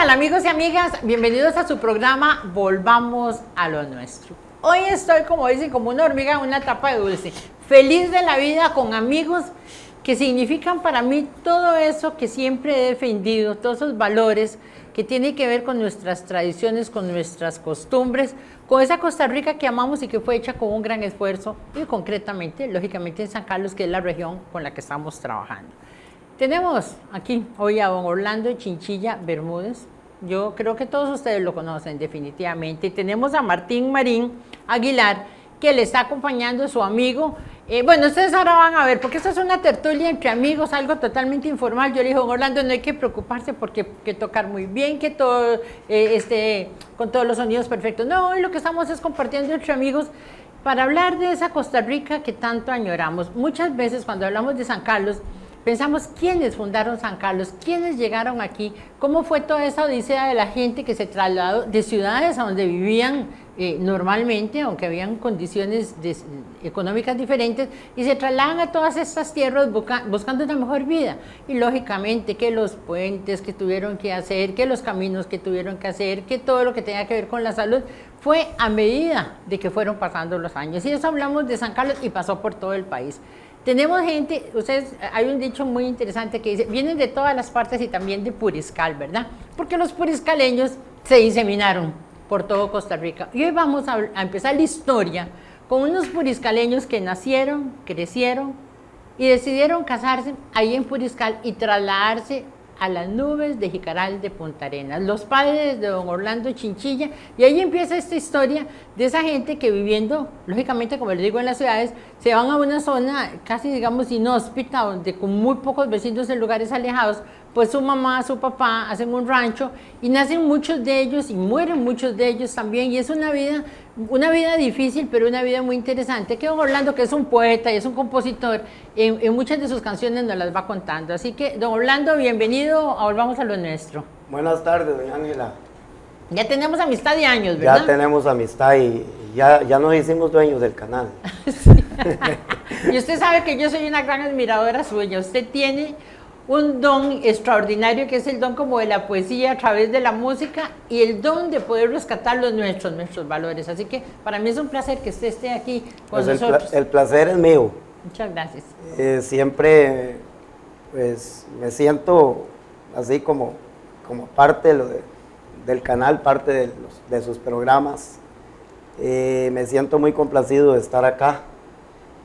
tal, amigos y amigas? Bienvenidos a su programa Volvamos a lo Nuestro. Hoy estoy, como dicen, como una hormiga en una tapa de dulce, feliz de la vida, con amigos que significan para mí todo eso que siempre he defendido, todos esos valores que tienen que ver con nuestras tradiciones, con nuestras costumbres, con esa Costa Rica que amamos y que fue hecha con un gran esfuerzo, y concretamente, lógicamente, en San Carlos, que es la región con la que estamos trabajando. Tenemos aquí hoy a don Orlando Chinchilla Bermúdez. Yo creo que todos ustedes lo conocen definitivamente. Y tenemos a Martín Marín Aguilar, que le está acompañando su amigo. Bueno, ustedes ahora van a ver, porque esto es una tertulia entre amigos, algo totalmente informal. Yo le dije, don Orlando, no hay que preocuparse porque que tocar muy bien, que todo con todos los sonidos perfectos. No, hoy lo que estamos es compartiendo entre amigos para hablar de esa Costa Rica que tanto añoramos. Muchas veces cuando hablamos de San Carlos, pensamos quiénes fundaron San Carlos, quiénes llegaron aquí, cómo fue toda esa odisea de la gente que se trasladó de ciudades a donde vivían normalmente, aunque habían condiciones económicas diferentes, y se trasladan a todas estas tierras buscando una mejor vida. Y lógicamente que los puentes que tuvieron que hacer, que los caminos que tuvieron que hacer, que todo lo que tenga que ver con la salud, fue a medida de que fueron pasando los años. Y eso hablamos de San Carlos y pasó por todo el país. Tenemos gente, ustedes, hay un dicho muy interesante que dice, vienen de todas las partes y también de Puriscal, ¿verdad? Porque los puriscaleños se diseminaron por todo Costa Rica. Y hoy vamos a empezar la historia con unos puriscaleños que nacieron, crecieron y decidieron casarse ahí en Puriscal y trasladarse a las nubes de Jicaral de Punta Arenas, los padres de don Orlando Chinchilla, y ahí empieza esta historia de esa gente que viviendo, lógicamente, como les digo, en las ciudades, se van a una zona casi, digamos, inhóspita, donde con muy pocos vecinos en lugares alejados, pues su mamá, su papá hacen un rancho y nacen muchos de ellos y mueren muchos de ellos también, y es una vida difícil, pero una vida muy interesante, que don Orlando, que es un poeta y es un compositor, en muchas de sus canciones nos las va contando. Así que, don Orlando, bienvenido a Volvamos a lo Nuestro. Buenas tardes, doña Ángela. Ya tenemos amistad de años, ¿verdad? Ya tenemos amistad y ya nos hicimos dueños del canal. Sí. Y usted sabe que yo soy una gran admiradora suya. Usted tiene un don extraordinario, que es el don como de la poesía a través de la música, y el don de poder rescatar nuestros valores. Así que para mí es un placer que usted esté aquí con pues nosotros. El placer es mío. Muchas gracias. Siempre pues, me siento así como parte del canal, parte de sus programas. Me siento muy complacido de estar acá.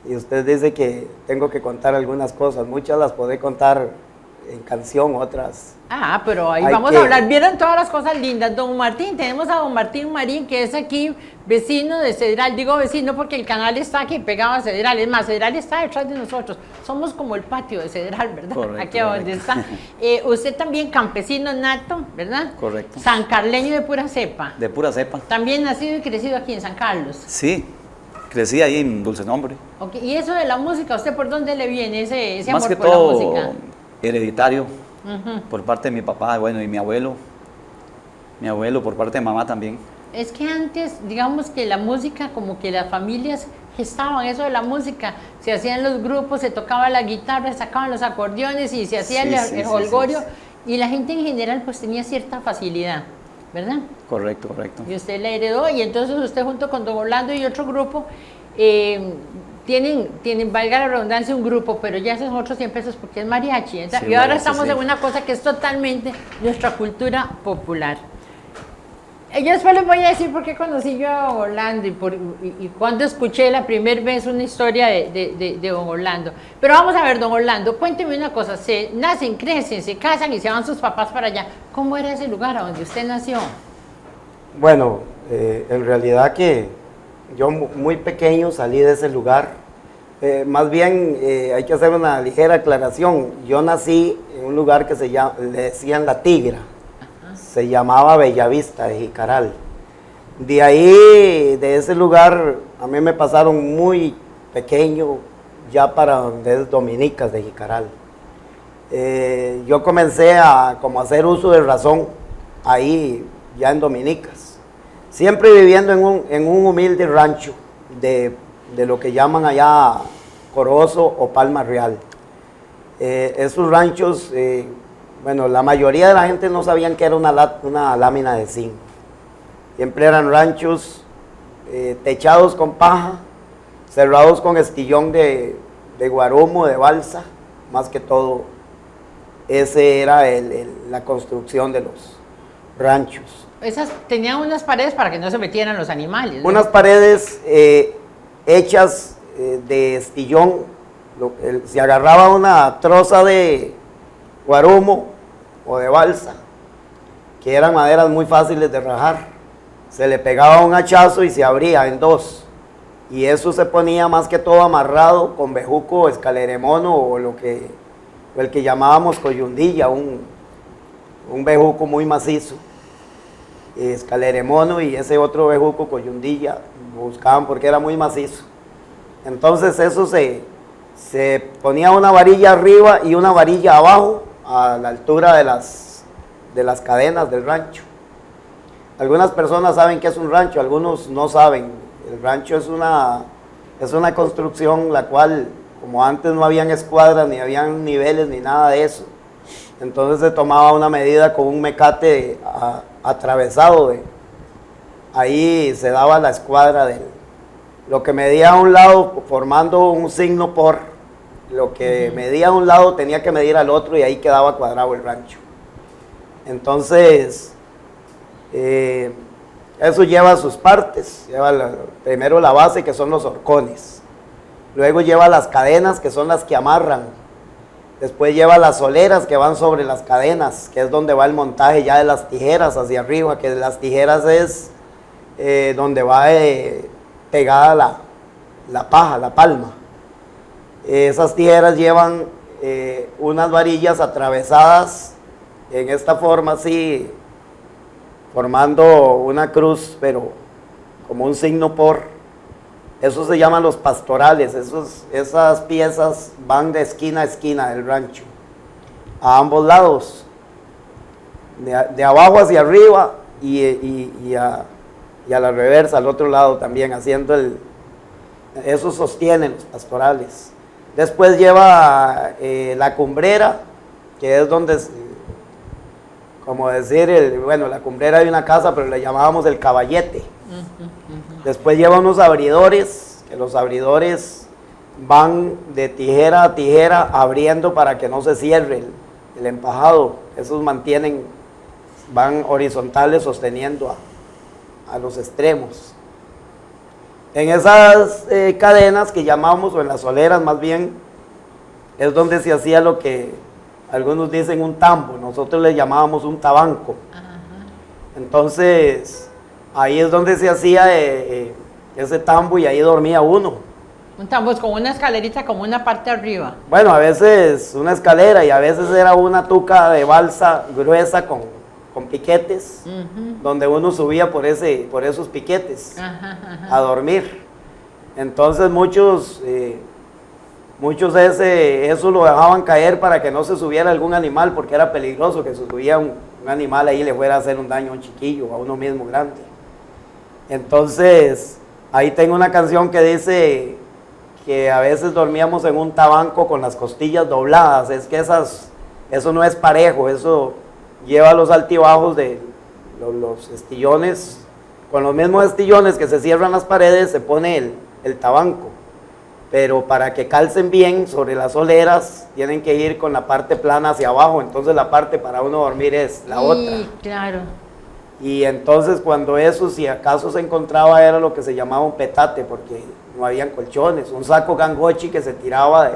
Y usted dice que tengo que contar algunas cosas, muchas las podré contar en canción, otras. Ah, pero ahí vamos a hablar. Vieron todas las cosas lindas. Don Martín, tenemos a don Martín Marín, que es aquí vecino de Cedral. Digo vecino porque el canal está aquí pegado a Cedral. Es más, Cedral está detrás de nosotros. Somos como el patio de Cedral, ¿verdad? Correcto, aquí donde está. Usted también campesino nato, ¿verdad? Correcto. Sancarleño de pura cepa. De pura cepa. También nacido y crecido aquí en San Carlos. Sí, crecí ahí en Dulce Nombre. Okay. ¿Y eso de la música, usted por dónde le viene ese Más amor que por todo, la música? hereditario, por parte de mi papá, bueno, y mi abuelo por parte de mamá también. Es que antes, digamos que la música, como que las familias gestaban eso de la música, se hacían los grupos, se tocaba la guitarra, sacaban los acordeones y se hacía el jolgorio, y la gente en general pues tenía cierta facilidad, ¿verdad? Correcto, correcto. Y usted la heredó, y entonces usted junto con don Orlando y otro grupo, tienen, valga la redundancia, un grupo, pero ya esos otros 100 pesos porque es mariachi. Sí, y ahora mariachi, estamos sí. en una cosa que es totalmente nuestra cultura popular. Yo después les voy a decir por qué conocí yo a don Orlando y cuando escuché la primera vez una historia de don Orlando. Pero vamos a ver, don Orlando, cuénteme una cosa. Se nacen, crecen, se casan y se van sus papás para allá. ¿Cómo era ese lugar a donde usted nació? Bueno, en realidad que yo muy pequeño salí de ese lugar. Más bien hay que hacer una ligera aclaración. Yo nací en un lugar que le decían La Tigra. Se llamaba Bellavista de Jicaral. De ahí, de ese lugar, a mí me pasaron muy pequeño ya para donde es Dominicas de Jicaral. Yo comencé a hacer uso de razón ahí ya en Dominicas. Siempre viviendo en un humilde rancho de lo que llaman allá Corozo o Palma Real. Esos ranchos bueno, la mayoría de la gente no sabían que era una lámina de zinc. Siempre eran ranchos techados con paja, cerrados con estillón de guarumo, de balsa, más que todo. Ese era la construcción de los ranchos. Esas tenían unas paredes para que no se metieran los animales, ¿no? Unas paredes hechas de estillón. Se agarraba una troza de guarumo o de balsa, que eran maderas muy fáciles de rajar. Se le pegaba un hachazo y se abría en dos. Y eso se ponía más que todo amarrado con bejuco, escaleremono o el que llamábamos coyundilla, un bejuco muy macizo. Escaleremono y ese otro bejuco, coyundilla, buscaban porque era muy macizo. Entonces eso se ponía una varilla arriba y una varilla abajo a la altura de las cadenas del rancho. Algunas personas saben que es un rancho, algunos no saben. El rancho es una construcción la cual, como antes no habían escuadras, ni habían niveles, ni nada de eso, entonces se tomaba una medida con un mecate atravesado. Ahí se daba la escuadra lo que medía a un lado formando un signo por, lo que medía a un lado tenía que medir al otro y ahí quedaba cuadrado el rancho. Entonces, eso lleva sus partes. Lleva primero la base, que son los horcones. Luego lleva las cadenas, que son las que amarran. Después lleva las soleras que van sobre las cadenas, que es donde va el montaje ya de las tijeras hacia arriba, que las tijeras es donde va pegada la paja, la palma. Esas tijeras llevan unas varillas atravesadas en esta forma así, formando una cruz, pero como un signo por. Eso se llaman los pastorales. Esas piezas van de esquina a esquina del rancho, a ambos lados, de abajo hacia arriba y a la reversa, al otro lado también, haciendo eso sostienen los pastorales. Después lleva la cumbrera, que es donde, como decir, la cumbrera de una casa, pero le llamábamos el caballete. Después lleva unos abridores, que los abridores van de tijera a tijera abriendo para que no se cierre el empajado. Esos van horizontales sosteniendo a los extremos. En esas cadenas que llamamos, o en las soleras más bien, es donde se hacía lo que algunos dicen un tambo, nosotros le llamábamos un tabanco. Entonces, ahí es donde se hacía ese tambo y ahí dormía uno. Un tambo es como una escalerita, como una parte arriba. Bueno, a veces una escalera y a veces era una tuca de balsa gruesa con piquetes, donde uno subía por esos piquetes a dormir. Entonces muchos eso lo dejaban caer para que no se subiera algún animal, porque era peligroso que se subía un animal ahí y le fuera a hacer un daño a un chiquillo o a uno mismo grande. Entonces ahí tengo una canción que dice que a veces dormíamos en un tabanco con las costillas dobladas. Es que eso no es parejo, eso lleva los altibajos de los estillones. Con los mismos estillones que se cierran las paredes se pone el tabanco, pero para que calcen bien sobre las soleras tienen que ir con la parte plana hacia abajo. Entonces la parte para uno dormir es la otra. Claro. Y entonces cuando eso, si acaso se encontraba, era lo que se llamaba un petate, porque no habían colchones, un saco gangochi que se tiraba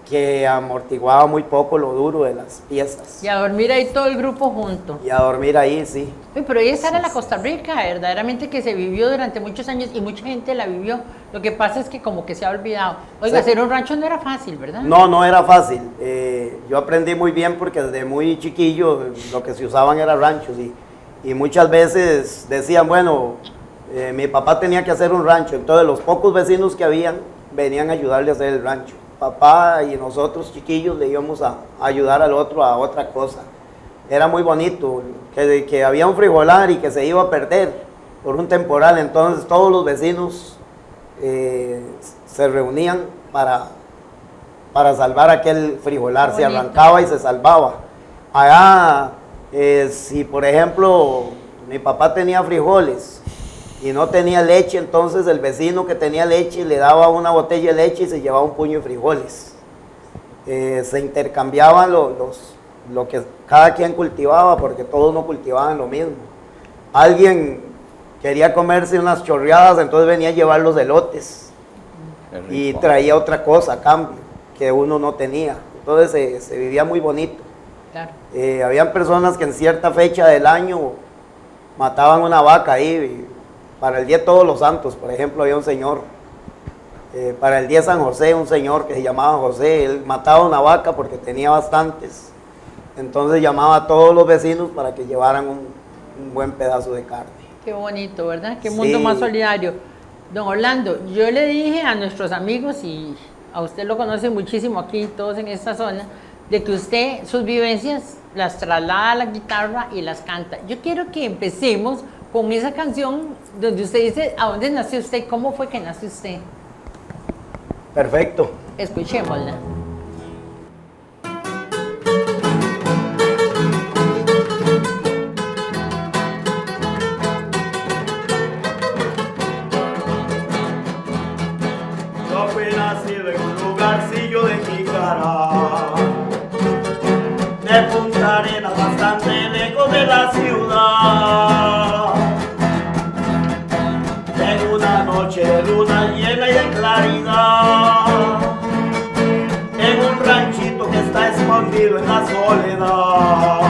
que amortiguaba muy poco lo duro de las piezas. Y a dormir ahí todo el grupo junto. Y a dormir ahí, sí. Uy, pero esa era la Costa Rica, verdaderamente, que se vivió durante muchos años y mucha gente la vivió. Lo que pasa es que como que se ha olvidado. Oiga, Sí. hacer un rancho no era fácil, ¿verdad? No era fácil. Yo aprendí muy bien porque desde muy chiquillo lo que se usaban eran ranchos y muchas veces decían, bueno, mi papá tenía que hacer un rancho, entonces los pocos vecinos que habían venían a ayudarle a hacer el rancho. Papá y nosotros chiquillos le íbamos a ayudar al otro a otra cosa. Era muy bonito, que había un frigolar y que se iba a perder por un temporal, entonces todos los vecinos se reunían para salvar aquel frijolar, Qué se bonito. arrancaba y se salvaba. Allá, si por ejemplo mi papá tenía frijoles y no tenía leche, entonces el vecino que tenía leche le daba una botella de leche y se llevaba un puño de frijoles. Se intercambiaban lo que cada quien cultivaba, porque todos no cultivaban lo mismo. Alguien quería comerse unas chorreadas, entonces venía a llevar los elotes Qué rico. y traía otra cosa a cambio que uno no tenía. Entonces se vivía muy bonito. Claro. Habían personas que en cierta fecha del año mataban una vaca ahí, para el día de Todos los Santos, por ejemplo, había un señor, para el día de San José, un señor que se llamaba José, él mataba una vaca porque tenía bastantes, entonces llamaba a todos los vecinos para que llevaran un buen pedazo de carne. Qué bonito, ¿verdad? Qué Sí. mundo más solidario. Don Orlando, yo le dije a nuestros amigos, y a usted lo conoce muchísimo aquí, todos en esta zona, de que usted sus vivencias las traslada a la guitarra y las canta. Yo quiero que empecemos con esa canción donde usted dice a dónde nació usted, cómo fue que nació usted. Perfecto. Escuchémosla. Yo fui nacido en un lugarcillo de Jicará, de Punta Arenas, bastante lejos de la ciudad. En una noche de luna llena y de claridad, en un ranchito que está escondido en la soledad,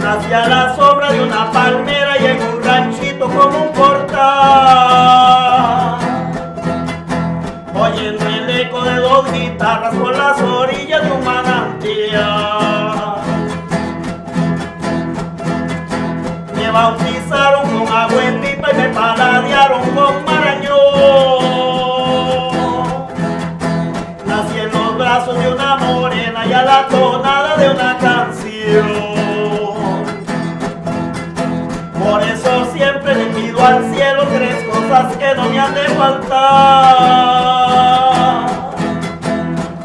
nací a la sombra de una palmera y en un ranchito como un portal, oyendo el eco de dos guitarras por las orillas de un manantial. Me bautizaron con agua en pipa y me paladearon con marañón. Nací en los brazos de una morena y a la tonada de una canción. Por eso siempre le pido al cielo tres cosas que no me han de faltar: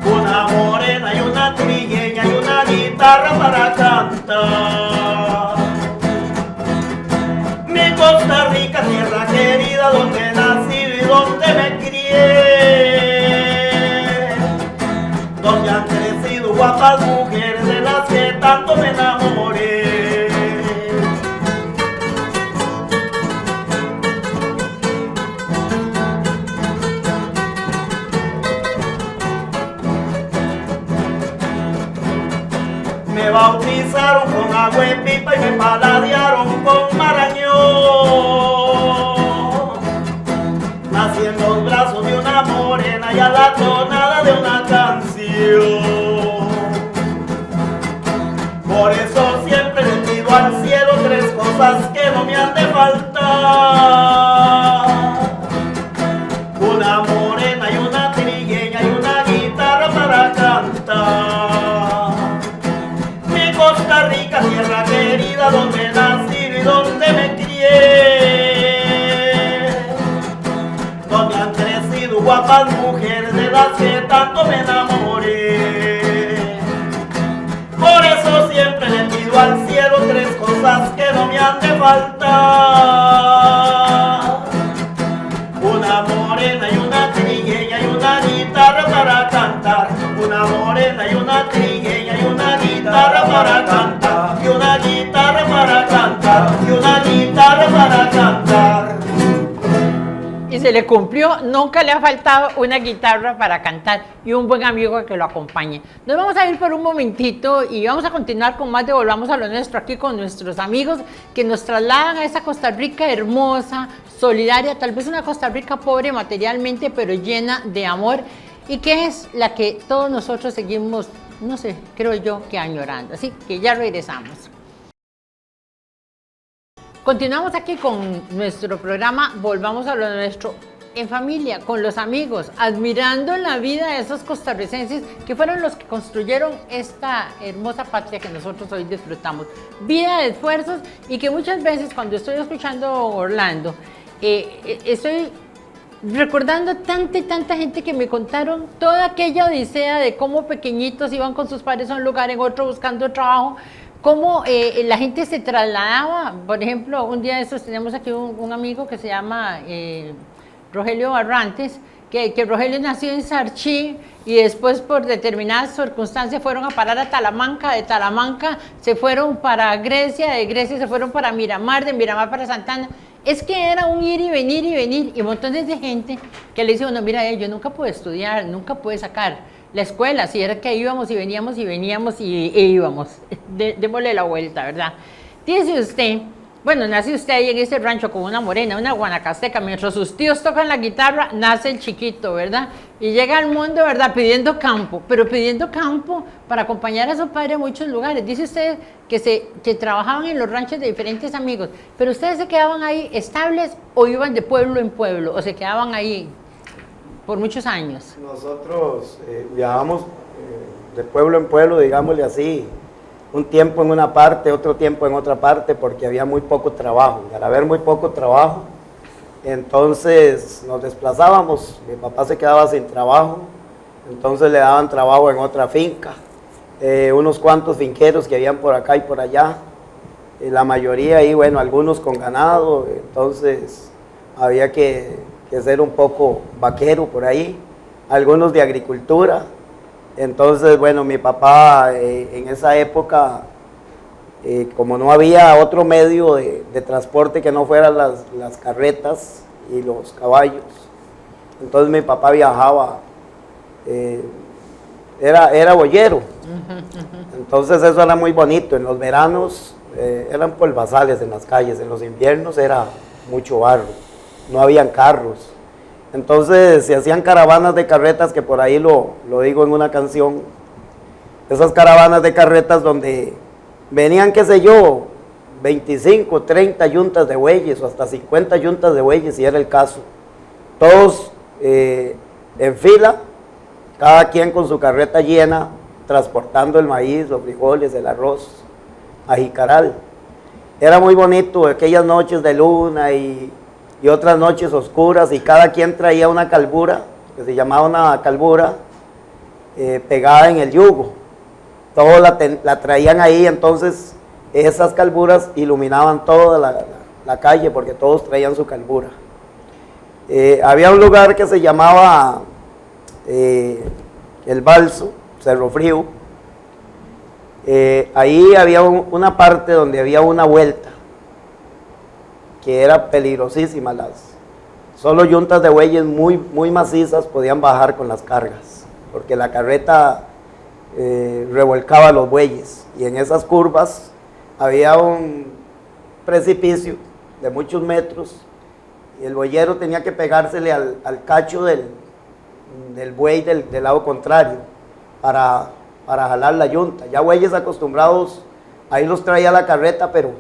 una morena y una trigueña y una guitarra para cantar. Mi Costa Rica, tierra querida, donde nací y donde me crié, donde han crecido guapas mujeres de las que tanto me enamoré. Me bautizaron con agua en pipa y me paladearon con marañón. Nací en los brazos de una morena y a la tonada de una canción. Por eso siempre le pido al cielo tres cosas que no me han de faltar: una morena y una trigueña y una guitarra para cantar. Costa Rica, tierra querida, donde nací y donde me crié, donde han crecido guapas mujeres de las que tanto me enamoré. Por eso siempre le pido al cielo tres cosas que no me han de faltar: una morena y una trigueña y una guitarra para cantar. Una morena y una trigueña y una guitarra para cantar. Y una guitarra para cantar. Y una guitarra para cantar. Y se le cumplió, nunca le ha faltado una guitarra para cantar y un buen amigo que lo acompañe. Nos vamos a ir por un momentito y vamos a continuar con más de Volvamos a lo Nuestro aquí con nuestros amigos que nos trasladan a esa Costa Rica hermosa, solidaria, tal vez una Costa Rica pobre materialmente, pero llena de amor, y que es la que todos nosotros seguimos, no sé, creo yo que añorando. Así que ya regresamos. Continuamos aquí con nuestro programa Volvamos a lo Nuestro en familia, con los amigos, admirando la vida de esos costarricenses que fueron los que construyeron esta hermosa patria que nosotros hoy disfrutamos. Vida de esfuerzos, y que muchas veces cuando estoy escuchando Orlando, estoy recordando tanta y tanta gente que me contaron toda aquella odisea de cómo pequeñitos iban con sus padres a un lugar, en otro buscando trabajo, cómo la gente se trasladaba. Por ejemplo, un día de estos tenemos aquí un amigo que se llama Rogelio Barrantes, que Rogelio nació en Sarchí y después por determinadas circunstancias fueron a parar a Talamanca, de Talamanca se fueron para Grecia, de Grecia se fueron para Miramar, de Miramar para Santana. Es que era un ir y venir, y montones de gente que le dice, bueno, mira, yo nunca pude estudiar, nunca pude sacar la escuela, si era que íbamos y veníamos e íbamos, démosle la vuelta, ¿verdad? Dice usted, bueno, nace usted ahí en ese rancho con una morena, una guanacasteca, mientras sus tíos tocan la guitarra, nace el chiquito, ¿verdad? Y llega al mundo, ¿verdad? Pidiendo campo, pero pidiendo campo para acompañar a su padre a muchos lugares. Dice usted que trabajaban en los ranchos de diferentes amigos, pero ustedes se quedaban ahí estables o iban de pueblo en pueblo, o se quedaban ahí por muchos años. Nosotros viajábamos de pueblo en pueblo, digámosle así, un tiempo en una parte, otro tiempo en otra parte, porque había muy poco trabajo. Y al haber muy poco trabajo, entonces nos desplazábamos. Mi papá se quedaba sin trabajo, entonces le daban trabajo en otra finca. Unos cuantos finqueros que habían por acá y por allá. La mayoría ahí, bueno, algunos con ganado, entonces había que ser un poco vaquero por ahí. Algunos de agricultura. Entonces, bueno, mi papá en esa época, como no había otro medio de transporte que no fueran las carretas y los caballos, entonces mi papá viajaba, era boyero. Entonces eso era muy bonito. En los veranos eran polvazales en las calles, en los inviernos era mucho barro, no habían carros. Entonces se hacían caravanas de carretas, que por ahí lo digo en una canción, esas caravanas de carretas donde venían, qué sé yo, 25, 30 yuntas de bueyes o hasta 50 yuntas de bueyes, si era el caso. Todos en fila, cada quien con su carreta llena, transportando el maíz, los frijoles, el arroz, a Jicaral. Era muy bonito aquellas noches de luna y otras noches oscuras, y cada quien traía una calbura, que se llamaba una calbura, pegada en el yugo. Todos la traían ahí, entonces esas calburas iluminaban toda la calle, porque todos traían su calbura. Había un lugar que se llamaba El Balso, Cerro Frío. Ahí había una parte donde había una vuelta, que era peligrosísima. Solo yuntas de bueyes muy macizas podían bajar con las cargas, porque la carreta revolcaba los bueyes, y en esas curvas había un precipicio de muchos metros, y el boyero tenía que pegársele al cacho del buey del lado contrario para jalar la yunta. Ya bueyes acostumbrados, ahí los traía la carreta, pero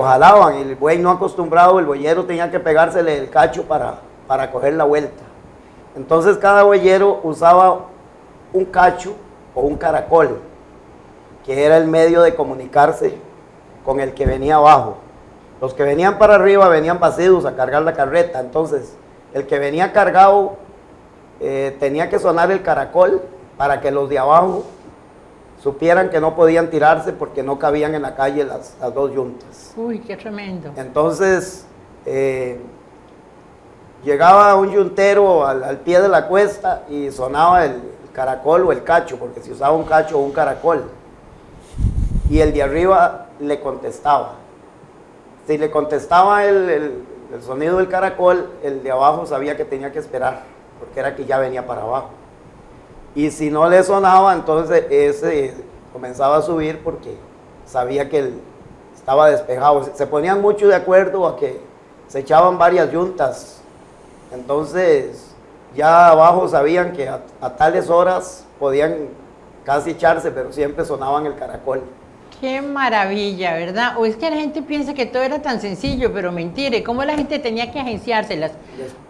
jalaban, y el buey no acostumbrado, el boyero tenía que pegársele el cacho para coger la vuelta. Entonces cada boyero usaba un cacho o un caracol, que era el medio de comunicarse con el que venía abajo. Los que venían para arriba venían vacíos a cargar la carreta, entonces el que venía cargado tenía que sonar el caracol para que los de abajo supieran que no podían tirarse, porque no cabían en la calle las dos yuntas. Uy, qué tremendo. Entonces llegaba un yuntero al pie de la cuesta y sonaba el caracol o el cacho, porque se usaba un cacho o un caracol, y el de arriba le contestaba. Si le contestaba el sonido del caracol, el de abajo sabía que tenía que esperar, porque era que ya venía para abajo. Y si no le sonaba, entonces ese comenzaba a subir, porque sabía que estaba despejado. Se ponían mucho de acuerdo a que se echaban varias yuntas. Entonces ya abajo sabían que a tales horas podían casi echarse, pero siempre sonaban el caracol. Qué maravilla, ¿verdad? O es que la gente piensa que todo era tan sencillo, pero mentira, cómo la gente tenía que agenciárselas.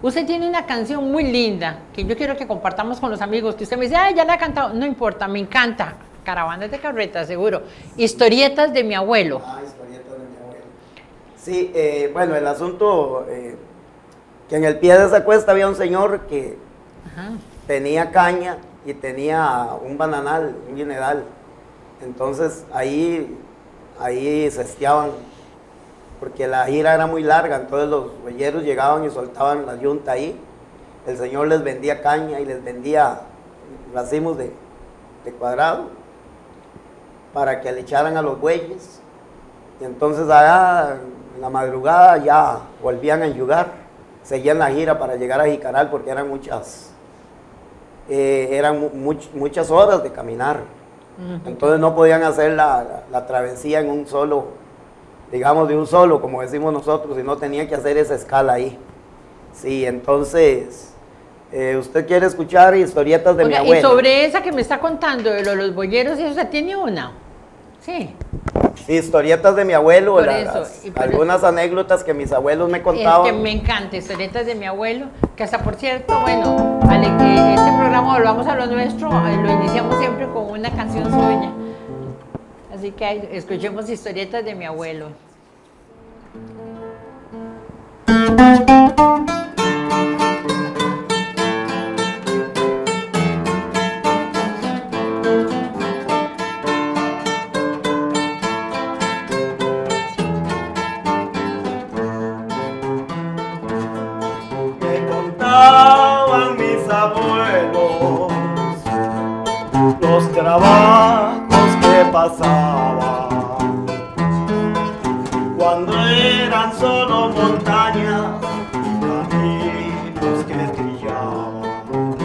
Usted tiene una canción muy linda que yo quiero que compartamos con los amigos, que usted me dice, ay, ya la he cantado. No importa, me encanta. Caravanas de carreta, seguro. Historietas de mi abuelo. Historietas de mi abuelo. Sí, bueno, el asunto que en el pie de esa cuesta había un señor que Ajá. tenía caña y tenía un bananal, un guinedal. Entonces ahí se estiaban, porque la gira era muy larga, entonces los huelleros llegaban y soltaban la yunta ahí. El señor les vendía caña y les vendía racimos de cuadrado para que le echaran a los bueyes. Y entonces allá en la madrugada ya volvían a enyugar, seguían la gira para llegar a Jicaral porque eran muchas horas de caminar. Entonces no podían hacer la travesía en un solo, digamos de un solo, como decimos nosotros, sino tenían que hacer esa escala ahí. Sí, entonces, usted quiere escuchar historietas de mi Oiga, abuelo. y sobre esa que me está contando, de los boyeros, ¿y eso tiene una? Sí. Sí, historietas de mi abuelo, Por eso, y por algunas anécdotas que mis abuelos me Es contaban. que me encanta, historietas de mi abuelo, que hasta por cierto, bueno, este programa Volvamos a lo Nuestro, lo iniciamos siempre con una canción suya. Así que escuchemos historietas de mi abuelo. Me contaban mis abuelos los trabajos que pasaban cuando eran solo montañas y caminos que trillaban,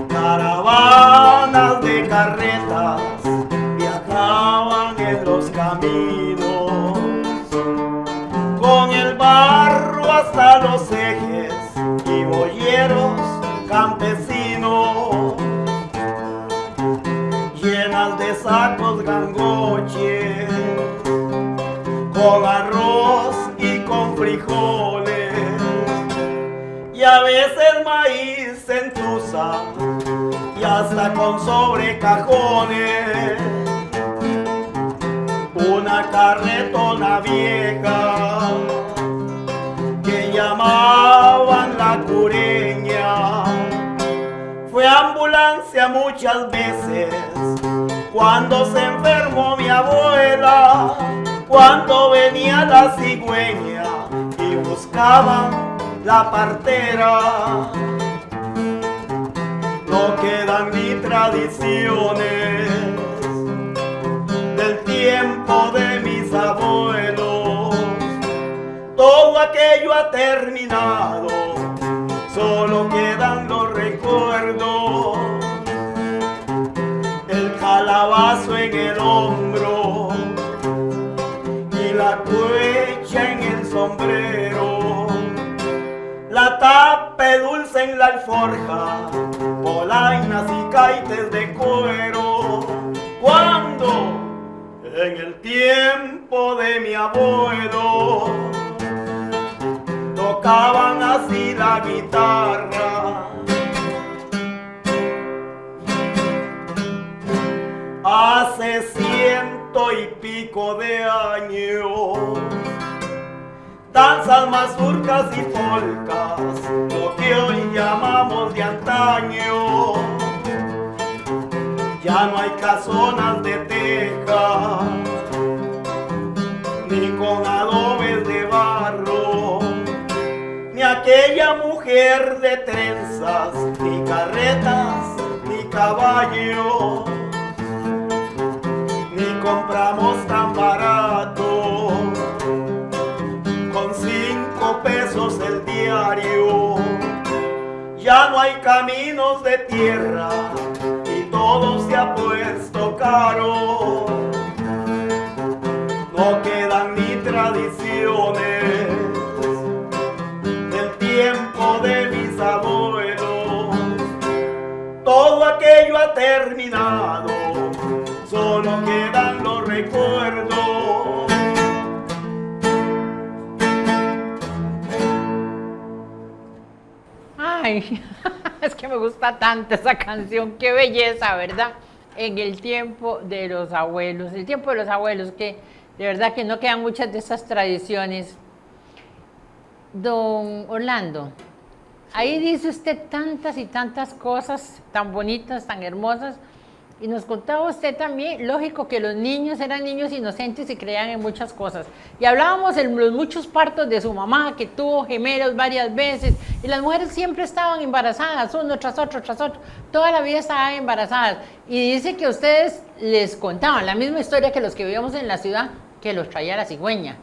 caravanas de carretas viajaban en los caminos con el barro hasta los ejes y boyeros campesinos llenas de sacos gangoches con arroz y con frijoles y a veces maíz en truza y hasta con sobrecajones. Una carretona vieja que llamaban la cureña fue ambulancia muchas veces cuando se enfermó mi abuela, cuando venía la cigüeña y buscaban la partera. No quedan ni tradiciones del tiempo de mis abuelos, todo aquello ha terminado, solo quedan los recuerdos, el calabazo en el hombro y la cuecha en el sombrero, la tape dulce en la alforja, polainas y caites de cuero. Cuando en el tiempo de mi abuelo tocaban así la guitarra, hace 100 y pico de años, danzas, mazurcas y polcas, lo que hoy llamamos de antaño. Ya no hay casonas de teja, ni con adobes de barro, ni aquella mujer de trenzas, ni carretas, ni caballos, ni compramos tan barato, con 5 pesos el diario. Ya no hay caminos de tierra, todo se ha puesto caro, no quedan ni tradiciones del tiempo de mis abuelos, todo aquello ha terminado, solo quedan los recuerdos. Ay, es que me gusta tanto esa canción, qué belleza, ¿verdad? En el tiempo de los abuelos, el tiempo de los abuelos, que de verdad que no quedan muchas de esas tradiciones. Don Orlando, ahí dice usted tantas y tantas cosas tan bonitas, tan hermosas, y nos contaba usted también, lógico que los niños eran niños inocentes y creían en muchas cosas. Y hablábamos de los muchos partos de su mamá, que tuvo gemelos varias veces, y las mujeres siempre estaban embarazadas, uno tras otro, toda la vida estaban embarazadas. Y dice que ustedes les contaban la misma historia que los que vivíamos en la ciudad, que los traía la cigüeña.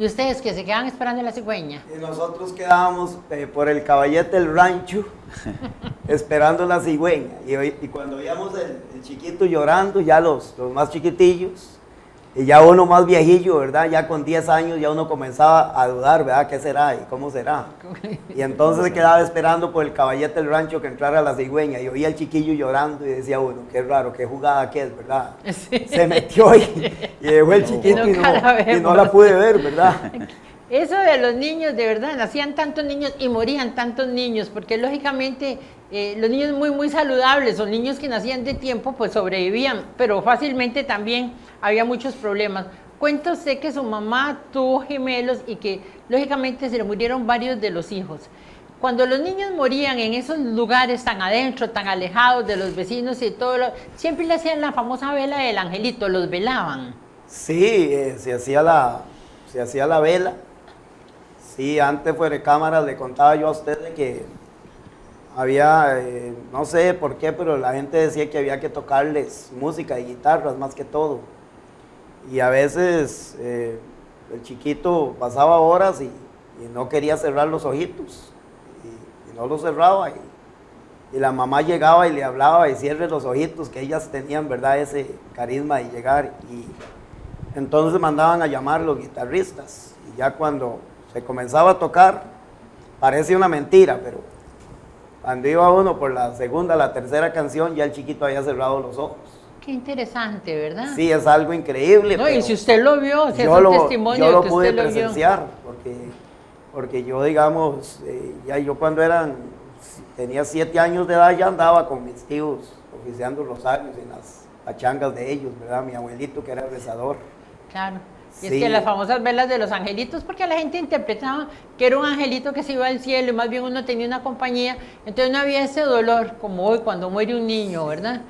Y ustedes que se quedaban esperando la cigüeña. Y nosotros quedábamos por el caballete del rancho esperando la cigüeña. Y cuando veíamos el chiquito llorando, ya los más chiquitillos, y ya uno más viejillo, ¿verdad? Ya con 10 años ya uno comenzaba a dudar, ¿verdad? ¿Qué será y cómo será? Y entonces se quedaba esperando por el caballete del rancho que entrara la cigüeña y oía al chiquillo llorando y decía uno, qué raro, qué jugada que es, ¿verdad? Sí. Se metió y dejó el chiquito y no la pude ver, ¿verdad? Eso de los niños, de verdad, nacían tantos niños y morían tantos niños, porque lógicamente los niños muy saludables o niños que nacían de tiempo, pues sobrevivían, pero fácilmente también había muchos problemas. Cuenta usted que su mamá tuvo gemelos y que lógicamente se le murieron varios de los hijos. Cuando los niños morían en esos lugares tan adentro, tan alejados de los vecinos y todo, siempre le hacían la famosa vela del angelito, los velaban. Sí, se hacía la vela. Sí, antes fuera de cámara le contaba yo a usted de que había, no sé por qué, pero la gente decía que había que tocarles música y guitarras más que todo. Y a veces el chiquito pasaba horas y no quería cerrar los ojitos. Y no los cerraba. Y la mamá llegaba y le hablaba y cierre los ojitos, que ellas tenían, ¿verdad?, ese carisma de llegar. Y entonces mandaban a llamar a los guitarristas. Y ya cuando se comenzaba a tocar, parece una mentira, pero cuando iba uno por la segunda, la tercera canción, ya el chiquito había cerrado los ojos. Qué interesante, ¿verdad? Sí, es algo increíble. No, y si usted lo vio, si es un testimonio yo lo que pude usted lo vio. presenciar, porque yo, digamos, ya yo cuando tenía 7 años de edad ya andaba con mis tíos oficiando rosarios en las pachangas de ellos, ¿verdad? Mi abuelito que era rezador. Claro. Y Sí. es que las famosas velas de los angelitos, porque la gente interpretaba que era un angelito que se iba al cielo y más bien uno tenía una compañía, entonces no había ese dolor como hoy cuando muere un niño, ¿verdad?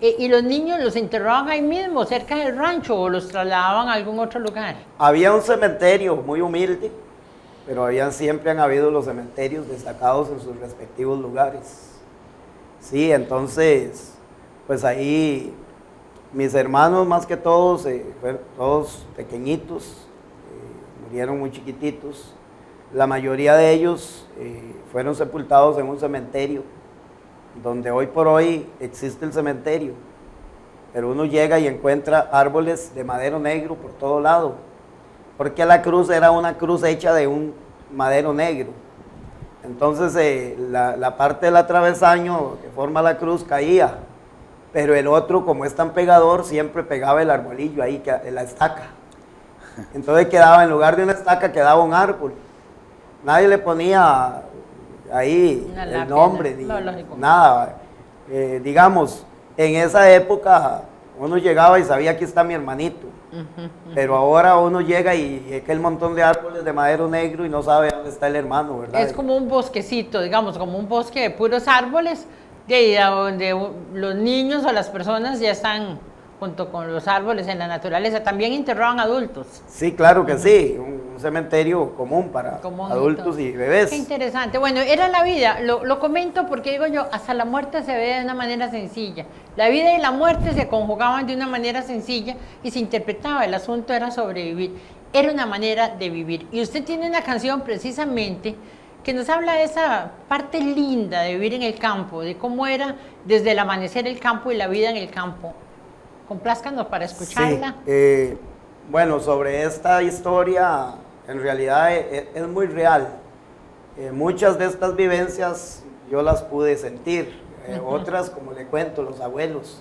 Y los niños los enterraban ahí mismo, cerca del rancho, o los trasladaban a algún otro lugar. Había un cementerio muy humilde, pero siempre han habido los cementerios destacados en sus respectivos lugares. Sí, entonces, pues ahí mis hermanos más que todos, fueron todos pequeñitos, murieron muy chiquititos. La mayoría de ellos fueron sepultados en un cementerio, donde hoy por hoy existe el cementerio, pero uno llega y encuentra árboles de madero negro por todo lado, porque la cruz era una cruz hecha de un madero negro. Entonces la parte del atravesaño que forma la cruz caía, pero el otro, como es tan pegador, siempre pegaba el arbolillo ahí, la estaca. Entonces quedaba, en lugar de una estaca, quedaba un árbol. Nadie le ponía ahí el nombre, ni nada. Digamos, en esa época uno llegaba y sabía, aquí está mi hermanito. Pero ahora uno llega y aquel montón de árboles de madero negro y no sabe dónde está el hermano, ¿verdad? Es como un bosquecito, digamos, como un bosque de puros árboles, de ahí a donde los niños o las personas ya están junto con los árboles en la naturaleza. También enterraban adultos. Sí, claro que sí, un cementerio común para adultos y bebés. Qué interesante. Bueno, era la vida, lo comento porque digo yo, hasta la muerte se ve de una manera sencilla. La vida y la muerte se conjugaban de una manera sencilla y se interpretaba, el asunto era sobrevivir. Era una manera de vivir. Y usted tiene una canción precisamente que nos habla de esa parte linda de vivir en el campo, de cómo era desde el amanecer el campo y la vida en el campo. Complázcanos para escucharla. Sí, bueno, sobre esta historia, en realidad es muy real. Muchas de estas vivencias yo las pude sentir. Otras, como le cuento, los abuelos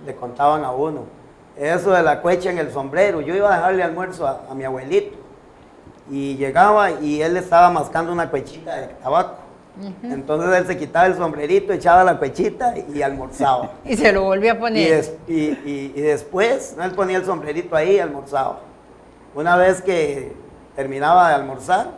le contaban a uno. Eso de la cuecha en el sombrero. Yo iba a dejarle almuerzo a mi abuelito. Y llegaba y él estaba mascando una cuechita de tabaco. Entonces él se quitaba el sombrerito, echaba la cuechita y almorzaba. Y se lo volvía a poner. Y después, él ponía el sombrerito ahí y almorzaba. Una vez que terminaba de almorzar,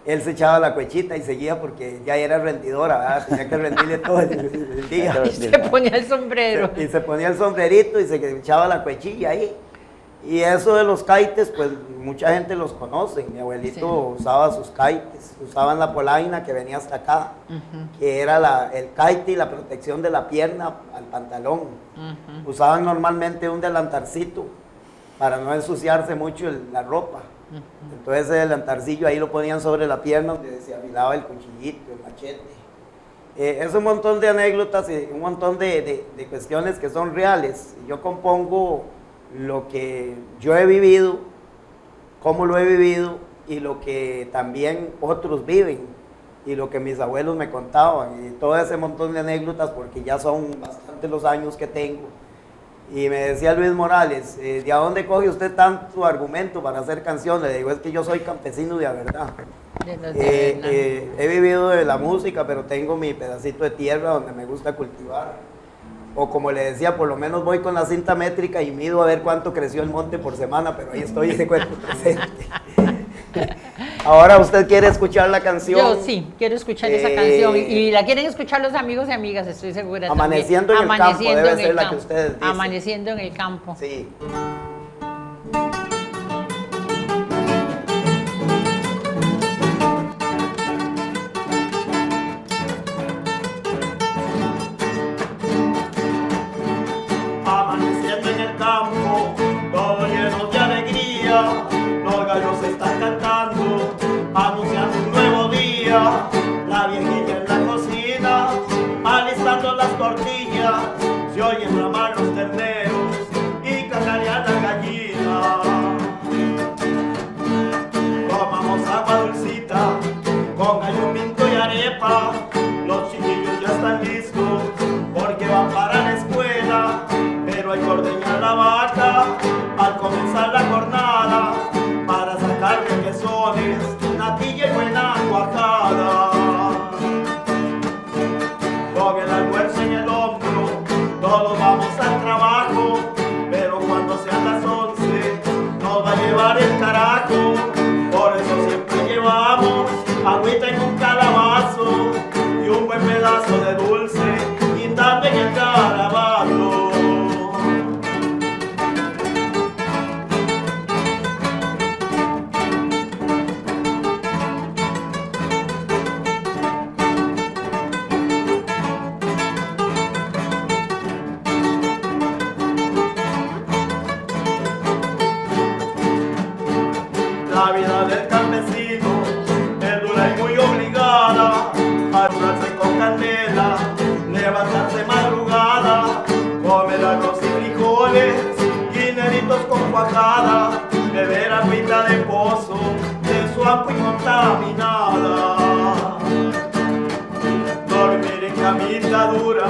él se echaba la cuechita y seguía porque ya era rendidora, ¿verdad? Tenía que rendirle todo el día. Y se ponía el sombrero. Y se ponía el sombrerito y se echaba la cuechilla ahí. Y eso de los kites, pues mucha gente los conoce. Mi abuelito usaba sus kites, usaban la polaina que venía hasta acá, que era el kite y la protección de la pierna al pantalón. Usaban normalmente un delantarcito para no ensuciarse mucho la ropa. Entonces ese delantarcillo ahí lo ponían sobre la pierna donde se afilaba el cuchillito, el machete. Es un montón de anécdotas y un montón de cuestiones que son reales. Yo compongo lo que yo he vivido, cómo lo he vivido y lo que también otros viven y lo que mis abuelos me contaban y todo ese montón de anécdotas porque ya son bastantes los años que tengo. Y me decía Luis Morales, ¿de a dónde coge usted tanto argumento para hacer canciones? Le digo, es que yo soy campesino de verdad. He vivido de la música, pero tengo mi pedacito de tierra donde me gusta cultivar. O como le decía, por lo menos voy con la cinta métrica y mido a ver cuánto creció el monte por semana, pero ahí estoy de cuerpo presente. Ahora usted quiere escuchar la canción. Yo sí, quiero escuchar esa canción. Y la quieren escuchar los amigos y amigas, estoy segura. Amaneciendo en el campo, debe ser la que ustedes dicen. Amaneciendo en el campo. Sí. Amaneciendo en el campo, todo lleno de alegría, los gallos están cantando, anunciando un nuevo día. La viejilla en la cocina, alistando las tortillas, se oyen bramar los terneros y cacarear las gallinas. Tomamos agua dulcita, con gallo pinto y arepa, los chiquillos ya están listos, porque van para la escuela. Pero hay que ordeñar la vaca al comenzar la jornada para sacar requesones, natilla y buena cuajada. Con el almuerzo en el hombro, todos vamos al trabajo, pero cuando sean las 11 nos va a llevar el carajo. Por eso siempre llevamos agüita en un calabazo y un buen pedazo de dulce guindando en el carabato. La vida del campesino es dura y muy obligada, madurarse con candela, levantarse madrugada, comer arroz y frijoles, guineritos con cuajada, beber agüita de pozo, de suampo y contaminada. Dormir en camita dura,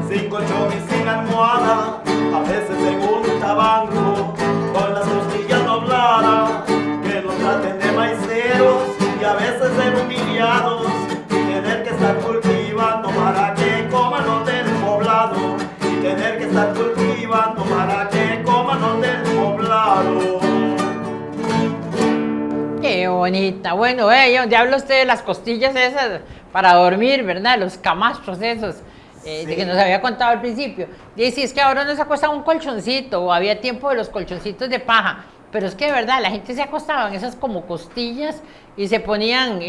sin colchón y sin almohada, a veces en un tabanco, con las costillas dobladas, que nos traten de maiceros y a veces ser humillados, y tener que estar cultivando para que coman los del poblado, y tener que estar cultivando para que coman los del poblado. Qué bonita. Bueno, ya habla usted de las costillas esas para dormir, ¿verdad? Los camastros esos. Sí. De que nos había contado al principio. Dice, es que ahora no se acuesta un colchoncito, o había tiempo de los colchoncitos de paja, pero es que de verdad, la gente se acostaba en esas como costillas y se ponían,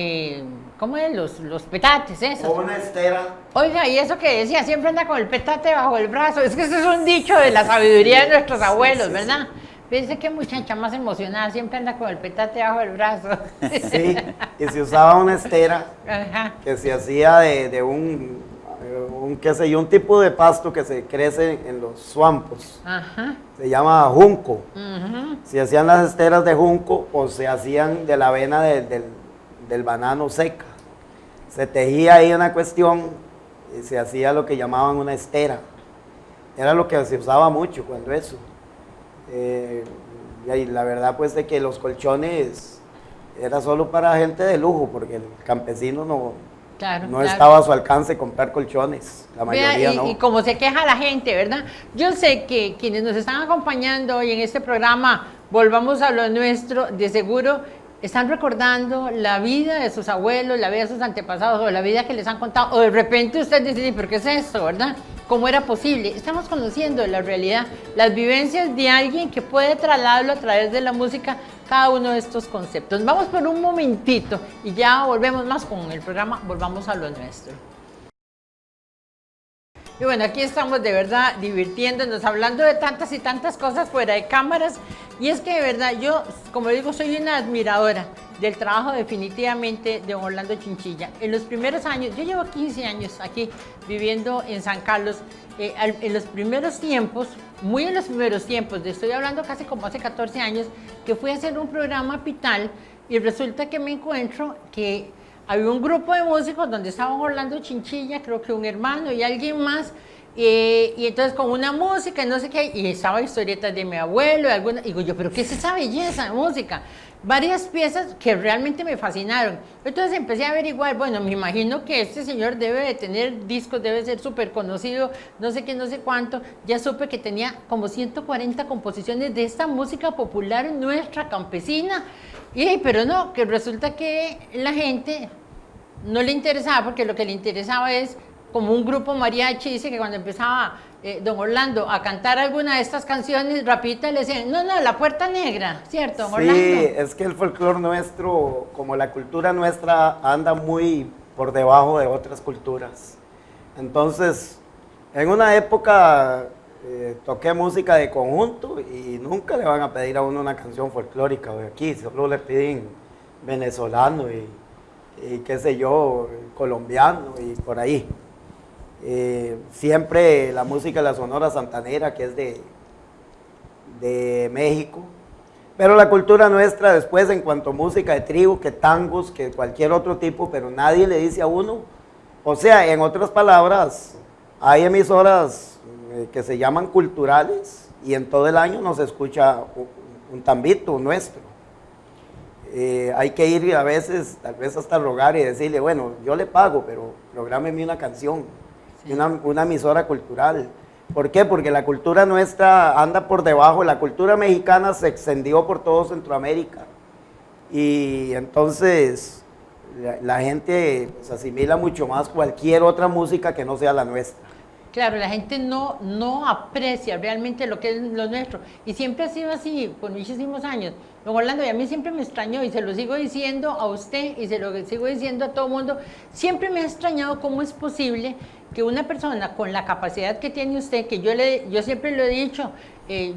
¿cómo es? Los petates esos. O una estera. Oiga, y eso que decía, siempre anda con el petate bajo el brazo, es que ese es un dicho de la sabiduría de nuestros abuelos, sí, ¿verdad? Fíjense qué muchacha más emocionada, siempre anda con el petate bajo el brazo. Sí, y se usaba una estera Ajá. que se hacía de un qué sé yo, un tipo de pasto que se crece en los suampos. Ajá. Se llama junco. Ujú. Se hacían las esteras de junco o se hacían de la avena del banano seca. Se tejía ahí una cuestión y se hacía lo que llamaban una estera. Era lo que se usaba mucho cuando eso. Y la verdad pues de que los colchones era solo para gente de lujo porque el campesino no estaba a su alcance comprar colchones, la mayoría Vea, no. y como se queja la gente, ¿verdad? Yo sé que quienes nos están acompañando hoy en este programa, Volvamos a lo Nuestro, de seguro están recordando la vida de sus abuelos, la vida de sus antepasados, o la vida que les han contado, o de repente usted dice, ¿pero qué es esto, verdad? ¿Cómo era posible? Estamos conociendo la realidad, las vivencias de alguien que puede trasladarlo a través de la música, cada uno de estos conceptos. Vamos por un momentito y ya volvemos más con el programa Volvamos a lo Nuestro. Y bueno, aquí estamos de verdad divirtiéndonos, hablando de tantas y tantas cosas fuera de cámaras. Y es que de verdad yo, como digo, soy una admiradora del trabajo definitivamente de don Orlando Chinchilla. En los primeros años, yo llevo 15 años aquí viviendo en San Carlos, en los primeros tiempos, muy en los primeros tiempos, estoy hablando casi como hace 14 años, que fui a hacer un programa Pital y resulta que me encuentro que había un grupo de músicos donde estaba Orlando Chinchilla, creo que un hermano y alguien más, y entonces con una música y no sé qué, y estaba historietas de mi abuelo, y alguna, y digo yo, pero ¿qué es esa belleza de música? Varias piezas que realmente me fascinaron. Entonces empecé a averiguar, bueno, me imagino que este señor debe de tener discos, debe ser súper conocido, no sé qué, no sé cuánto. Ya supe que tenía como 140 composiciones de esta música popular nuestra, campesina, pero no, que resulta que la gente no le interesaba, porque lo que le interesaba es como un grupo mariachi. Dice que cuando empezaba don Orlando a cantar alguna de estas canciones, rapidita le decían, no, la Puerta Negra, ¿cierto, don Orlando? Sí, es que el folclore nuestro, como la cultura nuestra, anda muy por debajo de otras culturas. Entonces, en una época toqué música de conjunto y nunca le van a pedir a uno una canción folclórica de aquí, solo le piden venezolano y qué sé yo, colombiano y por ahí. Siempre la música de la Sonora Santanera, que es de México, pero la cultura nuestra después en cuanto a música de tribu, que tangos, que cualquier otro tipo, pero nadie le dice a uno, o sea, en otras palabras, hay emisoras que se llaman culturales y en todo el año nos escucha un tambito nuestro. Hay que ir a veces, tal vez hasta rogar y decirle, bueno, yo le pago, pero prográmeme una canción, sí, una emisora cultural. ¿Por qué? Porque la cultura nuestra anda por debajo, la cultura mexicana se extendió por todo Centroamérica y entonces la gente pues, asimila mucho más cualquier otra música que no sea la nuestra. Claro, la gente no aprecia realmente lo que es lo nuestro. Y siempre ha sido así por muchísimos años. Don Orlando, y a mí siempre me extrañó, y se lo sigo diciendo a usted, y se lo sigo diciendo a todo el mundo, siempre me ha extrañado cómo es posible que una persona con la capacidad que tiene usted, que yo siempre lo he dicho,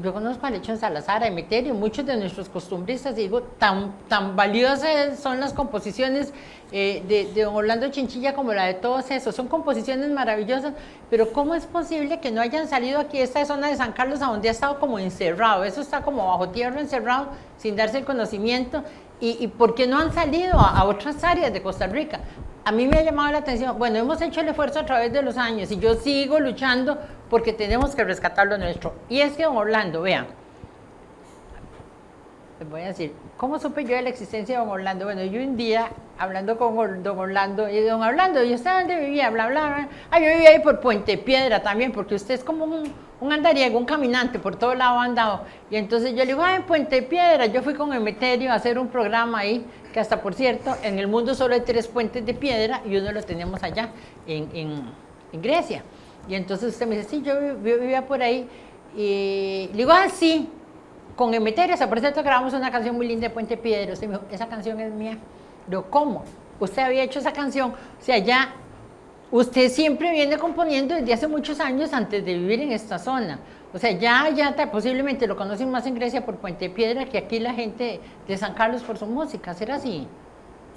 yo conozco a Lechón Salazar, a Emeterio, muchos de nuestros costumbristas, y digo, tan valiosas son las composiciones de don Orlando Chinchilla como la de todos esos, son composiciones maravillosas, pero ¿cómo es posible que no hayan salido aquí a esta zona de San Carlos, a donde ha estado como encerrado? Eso está como bajo tierra encerrado, sin darse el conocimiento, y ¿por qué no han salido a otras áreas de Costa Rica? A mí me ha llamado la atención, bueno, hemos hecho el esfuerzo a través de los años y yo sigo luchando porque tenemos que rescatar lo nuestro. Y es que don Orlando, vean, les voy a decir, ¿cómo supe yo de la existencia de don Orlando? Bueno, yo un día, hablando con don Orlando, y don Orlando, ¿y usted dónde vivía? Bla, bla, bla. Ah, yo vivía ahí por Puente Piedra también, porque usted es como un andariego, un caminante, por todo lado andado. Y entonces yo le digo, en Puente Piedra, yo fui con Emeterio a hacer un programa ahí, que hasta por cierto, en el mundo solo hay 3 puentes de piedra y uno lo tenemos allá, en Grecia. Y entonces usted me dice, sí, yo vivía por ahí. Y le digo, sí, con Emeterio, o sea, por cierto grabamos una canción muy linda de Puente Piedra. Usted me dijo, esa canción es mía. Digo, ¿cómo? Usted había hecho esa canción, o sea, ya, usted siempre viene componiendo desde hace muchos años antes de vivir en esta zona. O sea, ya posiblemente lo conocen más en Grecia por Puente Piedra que aquí la gente de San Carlos por su música. ¿Será así?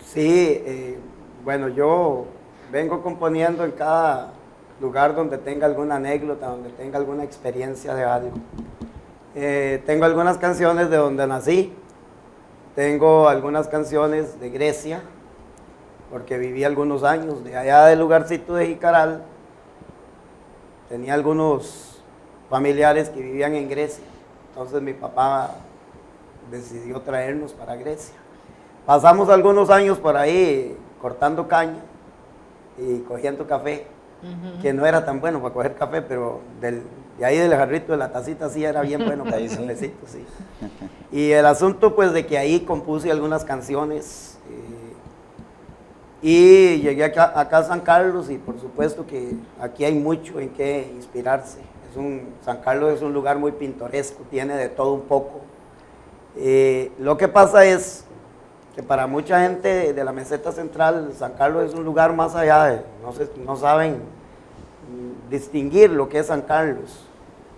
Sí, bueno, yo vengo componiendo en cada lugar donde tenga alguna anécdota, donde tenga alguna experiencia de algo. Tengo algunas canciones de donde nací, tengo algunas canciones de Grecia, porque viví algunos años, de allá del lugarcito de Jicaral, tenía algunos familiares que vivían en Grecia, entonces mi papá decidió traernos para Grecia. Pasamos algunos años por ahí cortando caña y cogiendo café, que no era tan bueno para coger café, pero Y ahí del jarrito de la tacita sí era bien bueno para Ahí el sí. cafecito, sí. Y el asunto pues de que ahí compuse algunas canciones y llegué acá a San Carlos y por supuesto que aquí hay mucho en qué inspirarse. San Carlos es un lugar muy pintoresco, tiene de todo un poco. Lo que pasa es que para mucha gente de la meseta central, San Carlos es un lugar más allá de, no saben distinguir lo que es San Carlos.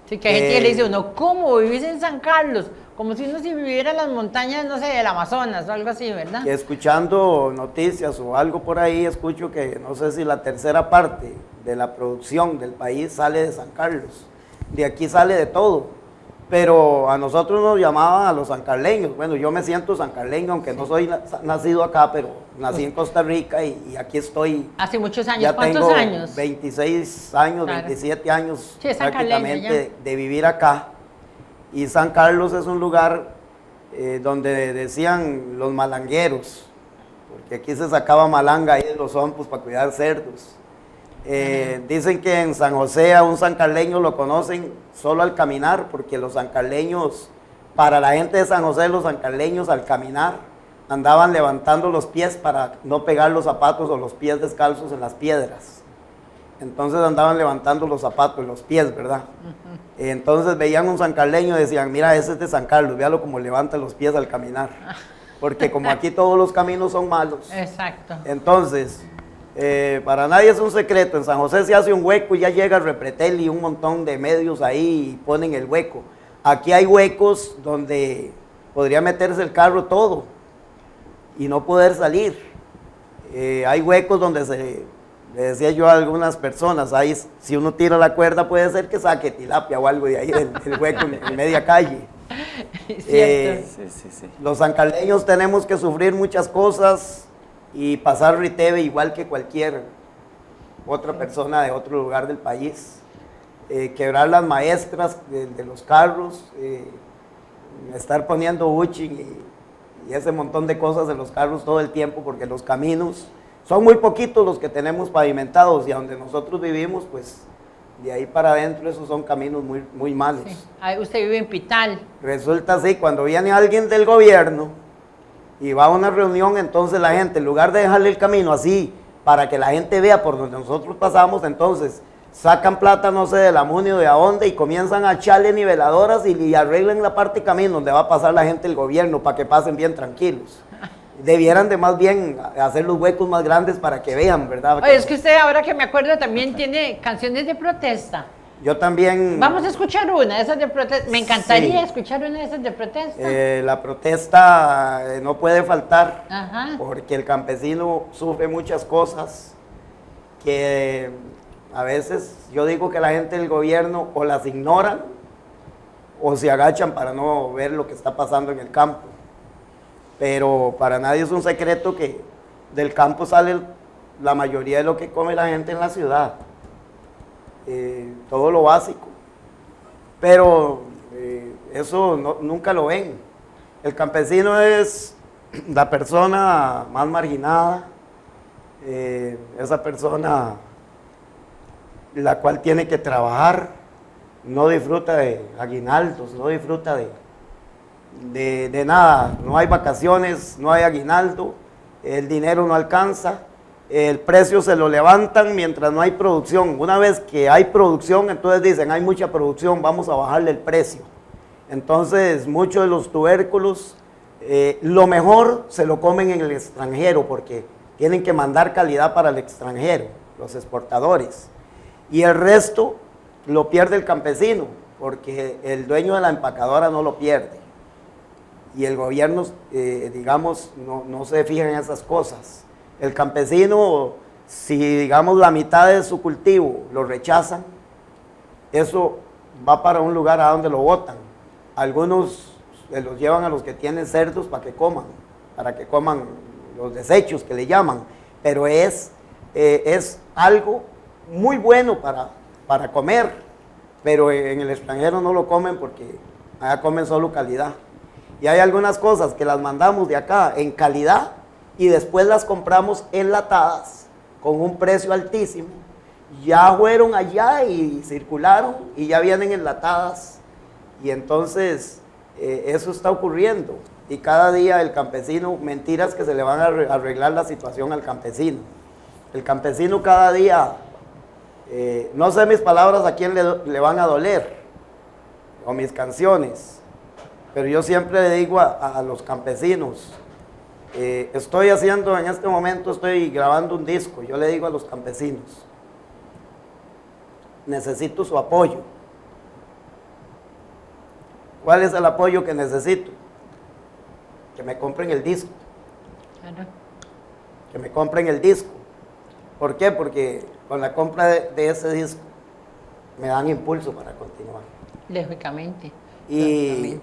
Sí, que hay gente que le dice a uno, ¿cómo vivís en San Carlos? Como si uno si viviera en las montañas, no sé, del Amazonas o algo así, ¿verdad? Que escuchando noticias o algo por ahí, escucho que no sé si la tercera parte de la producción del país sale de San Carlos. De aquí sale de todo. Pero a nosotros nos llamaban a los sancarleños. Bueno, yo me siento sancarleño, aunque no soy nacido acá, pero nací en Costa Rica y aquí estoy. Hace muchos años, Ya ¿cuántos tengo años? 26 años, Claro. 27 años Sí, es sancarleño prácticamente de vivir acá. Y San Carlos es un lugar donde decían los malangueros, porque aquí se sacaba malanga ahí de los zompos para cuidar cerdos. Dicen que en San José a un sancarleño lo conocen solo al caminar, porque los sancarleños, para la gente de San José, los sancarleños al caminar andaban levantando los pies para no pegar los zapatos o los pies descalzos en las piedras. Entonces andaban levantando los zapatos, los pies, ¿verdad? Entonces veían un sancarleño y decían, mira, ese es de San Carlos, véalo como levanta los pies al caminar. Porque como aquí todos los caminos son malos. Exacto. Entonces, para nadie es un secreto, en San José se hace un hueco y ya llega el Repretel y un montón de medios ahí y ponen el hueco. Aquí hay huecos donde podría meterse el carro todo y no poder salir. Hay huecos donde le decía yo a algunas personas, ahí si uno tira la cuerda puede ser que saque tilapia o algo de ahí del hueco en media calle. Cierto. Sí. Los sancarleños tenemos que sufrir muchas cosas y pasar riteve igual que cualquier otra persona de otro lugar del país. Quebrar las maestras de los carros, estar poniendo buching y ese montón de cosas en los carros todo el tiempo porque los caminos son muy poquitos los que tenemos pavimentados y a donde nosotros vivimos, pues de ahí para adentro esos son caminos muy, muy malos. Sí. Ahí usted vive en Pital. Resulta así, cuando viene alguien del gobierno y va a una reunión, entonces la gente, en lugar de dejarle el camino así, para que la gente vea por donde nosotros pasamos, entonces sacan plata, no sé, de la MUNI o de a dónde, y comienzan a echarle niveladoras y arreglen la parte de camino donde va a pasar la gente del gobierno, para que pasen bien tranquilos. Debieran de más bien hacer los huecos más grandes para que vean, ¿verdad? Oye, es que usted, ahora que me acuerdo, también tiene canciones de protesta. Yo también... Vamos a escuchar una de esas de protesta. Me encantaría Sí. escuchar una de esas de protesta. La protesta no puede faltar, Ajá. porque el campesino sufre muchas cosas que a veces yo digo que la gente del gobierno o las ignoran o se agachan para no ver lo que está pasando en el campo. Pero para nadie es un secreto que del campo sale la mayoría de lo que come la gente en la ciudad. Todo lo básico. Pero eso nunca lo ven. El campesino es la persona más marginada, esa persona la cual tiene que trabajar, no disfruta de aguinaldos, no disfruta de nada, no hay vacaciones, no hay aguinaldo, el dinero no alcanza, el precio se lo levantan mientras no hay producción. Una vez que hay producción, entonces dicen, hay mucha producción, vamos a bajarle el precio. Entonces, muchos de los tubérculos, lo mejor se lo comen en el extranjero porque tienen que mandar calidad para el extranjero, los exportadores. Y el resto lo pierde el campesino porque el dueño de la empacadora no lo pierde. Y el gobierno, digamos, no se fija en esas cosas. El campesino, si digamos la mitad de su cultivo lo rechazan, eso va para un lugar a donde lo botan. Algunos se los llevan a los que tienen cerdos para que coman los desechos que le llaman, pero es algo muy bueno para comer, pero en el extranjero no lo comen porque allá comen solo calidad. Y hay algunas cosas que las mandamos de acá en calidad y después las compramos enlatadas con un precio altísimo, ya fueron allá y circularon y ya vienen enlatadas. Y entonces eso está ocurriendo. Y cada día el campesino, mentiras que se le van a arreglar la situación al campesino. El campesino cada día, no sé mis palabras a quién le van a doler, o mis canciones, pero yo siempre le digo a los campesinos, estoy haciendo, en este momento estoy grabando un disco, yo le digo a los campesinos, necesito su apoyo. ¿Cuál es el apoyo que necesito? Que me compren el disco. Claro. Que me compren el disco. ¿Por qué? Porque con la compra de ese disco me dan impulso para continuar. Lógicamente. Y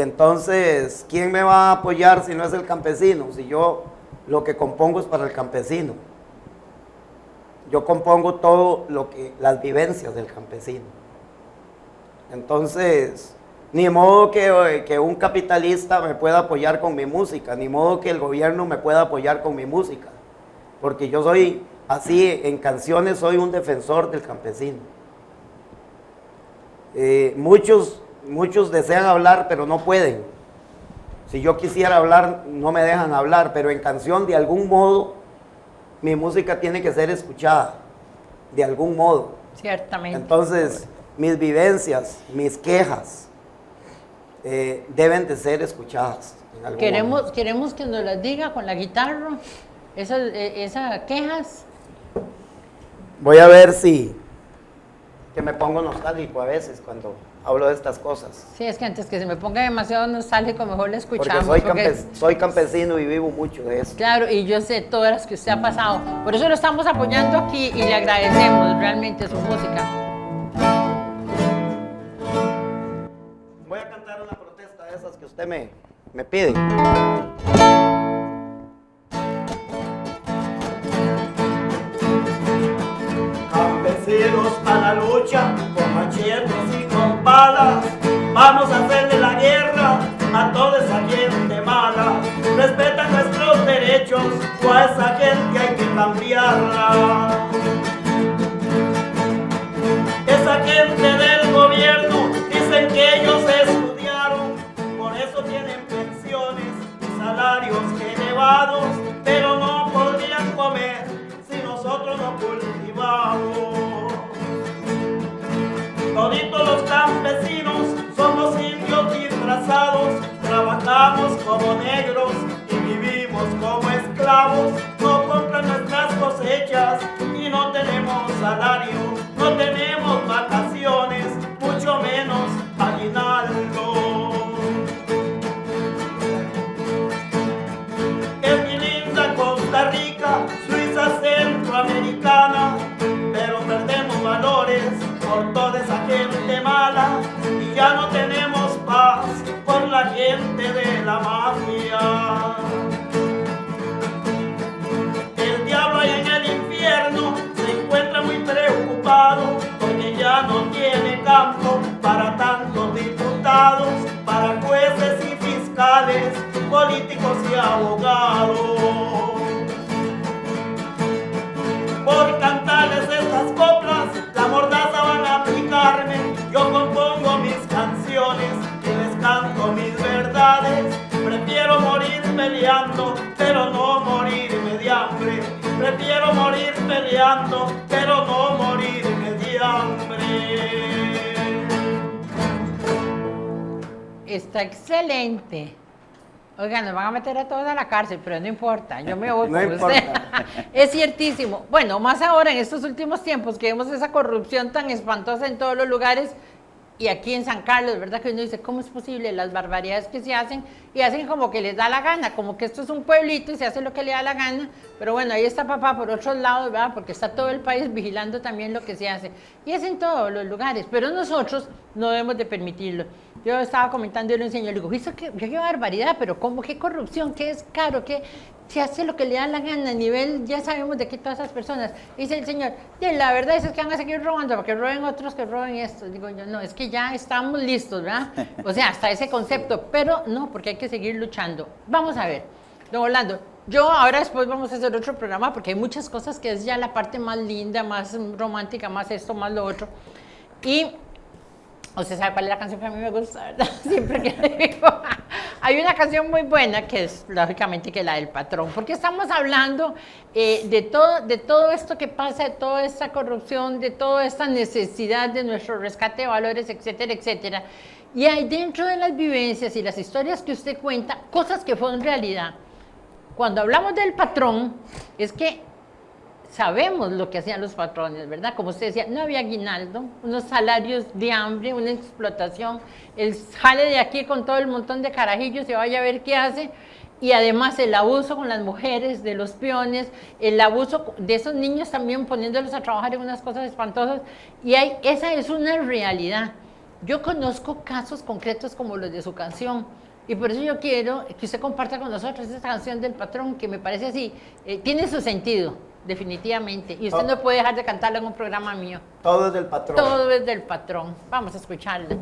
entonces, ¿quién me va a apoyar si no es el campesino? Si yo lo que compongo es para el campesino. Yo compongo todo las vivencias del campesino. Entonces, ni modo que un capitalista me pueda apoyar con mi música, ni modo que el gobierno me pueda apoyar con mi música, porque yo soy, así en canciones, soy un defensor del campesino. Muchos desean hablar, pero no pueden. Si yo quisiera hablar, no me dejan hablar, pero en canción, de algún modo, mi música tiene que ser escuchada, de algún modo. Ciertamente. Entonces, mis vivencias, mis quejas, deben de ser escuchadas. En algún momento. Queremos que nos las diga con la guitarra, esas quejas. Voy a ver si que me pongo nostálgico a veces cuando hablo de estas cosas. Sí, es que antes que se me ponga demasiado nostálgico, mejor la escuchamos. Porque soy campesino y vivo mucho de eso. Claro, y yo sé todas las que usted ha pasado. Por eso lo estamos apoyando aquí y le agradecemos realmente su música. Voy a cantar una protesta de esas que usted me pide. Campesinos a la lucha, con machetes y con palas, vamos a hacerle la guerra a toda esa gente mala. Respeta nuestros derechos, o a esa gente hay que cambiarla. Esa gente del gobierno dicen que ellos estudiaron, por eso tienen pensiones y salarios elevados, pero no podrían comer si nosotros no cultivamos. Toditos los campesinos somos indios disfrazados, trabajamos como negros y vivimos como esclavos. No compran nuestras cosechas y no tenemos salario, no tenemos vacaciones, mucho menos aguinaldo. Es mi linda Costa Rica, Suiza centroamericana, pero perdemos valores por toda esa gente mala y ya no tenemos paz por la gente de la mafia. El diablo ahí en el infierno se encuentra muy preocupado porque ya no tiene campo para tantos diputados, para jueces y fiscales, políticos y abogados. Por cantarles estas coplas, la mordaza van a aplicarme. Yo compongo mis canciones y les canto mis verdades. Prefiero morir peleando, pero no morirme de hambre. Prefiero morir peleando, pero no morirme de hambre. Está excelente. Oigan, nos van a meter a todos a la cárcel, pero no importa, yo me voy No con importa. usted. Es ciertísimo. Bueno, más ahora en estos últimos tiempos que vemos esa corrupción tan espantosa en todos los lugares y aquí en San Carlos, ¿verdad? Que uno dice, ¿cómo es posible las barbaridades que se hacen? Y hacen como que les da la gana, como que esto es un pueblito y se hace lo que le da la gana. Pero bueno, ahí está papá por otros lados, ¿verdad? Porque está todo el país vigilando también lo que se hace. Y es en todos los lugares, pero nosotros no debemos de permitirlo. Yo estaba comentando y le enseño, le digo, ¿eso qué barbaridad? Pero ¿cómo? ¿Qué corrupción? ¿Qué es caro? ¿Qué? Se hace lo que le da la gana a nivel, ya sabemos de qué todas esas personas. Dice el señor, y la verdad es que van a seguir robando, para que roben otros, que roben esto. Digo yo, no, es que ya estamos listos, ¿verdad? O sea, hasta ese concepto, pero no, porque hay que seguir luchando. Vamos a ver, don Orlando, Yo ahora después vamos a hacer otro programa porque hay muchas cosas que es ya la parte más linda, más romántica, más esto, más lo otro. Y usted sabe cuál es la canción que a mí me gusta, ¿verdad? Siempre que le digo, hay una canción muy buena que es lógicamente que la del patrón, porque estamos hablando de todo esto que pasa, de toda esta corrupción, de toda esta necesidad de nuestro rescate de valores, etcétera, etcétera. Y hay dentro de las vivencias y las historias que usted cuenta, cosas que fueron realidad. Cuando hablamos del patrón, es que sabemos lo que hacían los patrones, ¿verdad? Como usted decía, no había aguinaldo, unos salarios de hambre, una explotación, el jale de aquí con todo el montón de carajillos y vaya a ver qué hace, y además el abuso con las mujeres, de los peones, el abuso de esos niños también poniéndolos a trabajar en unas cosas espantosas, y esa es una realidad. Yo conozco casos concretos como los de su canción, y por eso yo quiero que usted comparta con nosotros esta canción del patrón, que me parece así, tiene su sentido, definitivamente. Y usted no puede dejar de cantarla en un programa mío. Todo es del patrón. Todo es del patrón. Vamos a escucharla.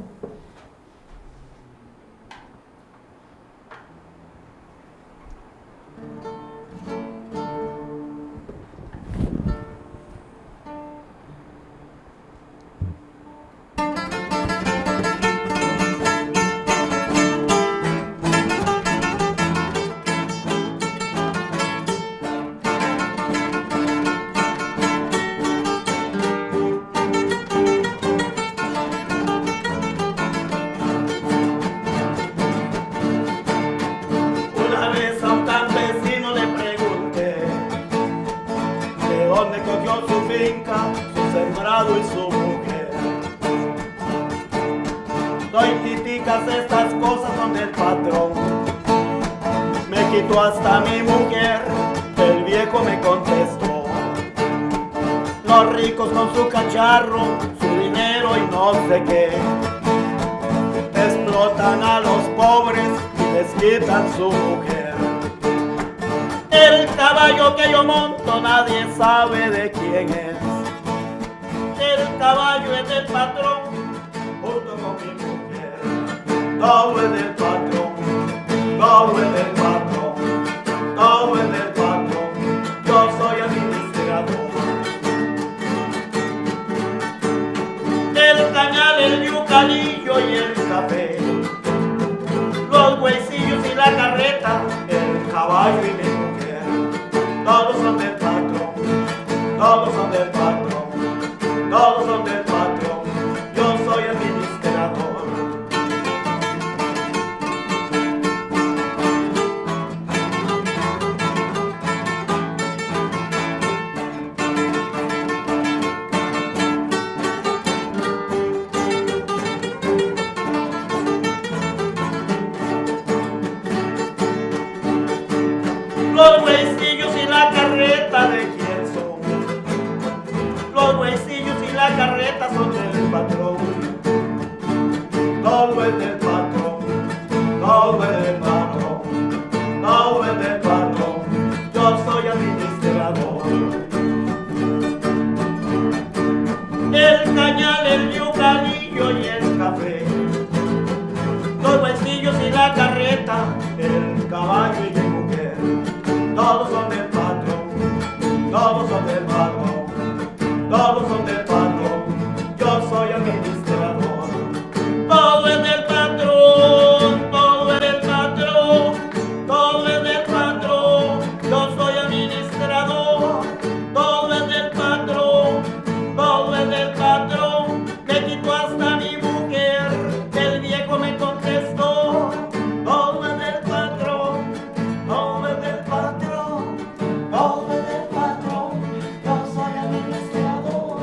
Una vez a un campesino le pregunté de dónde cogió su finca, su sembrado y su mujer. Doy titicas, estas cosas son del patrón. Me quitó hasta mi mujer, el viejo me contestó. Los ricos con su cacharro, su dinero y no sé qué, explotan a los pobres y les quitan su mujer. El caballo que yo monto nadie sabe de quién es. El caballo es del patrón junto con mi mujer. Todo es del patrón, todo es del patrón, todo es del patrón. Yo soy administrador. El cañal, el yucalillo y el café, los huesillos y la carreta, el caballo y mi mujer, todos son del patrón, todos son del patrón, todos son del patrón. Yo soy administrador. Los huesillos y la carreta, ¿de quién son? Los huesillos y la carreta son del patrón. Todo es del patrón, todo es del patrón, todo es del patrón. Yo soy administrador. El cañal, el yucalillo y el café, los huesillos y la carreta, el caballo y mi mujer, todos son del patrón, todos son del patrón, todos son del patrón. Yo soy administrador. Todo es del patrón, todo es del patrón, todo es del patrón. Yo soy administrador. Todo es del patrón, todo es del patrón. Me quitó hasta mi mujer, el viejo me contestó. Todo es del patrón, todo es del patrón, todo es del patrón. Yo soy administrador.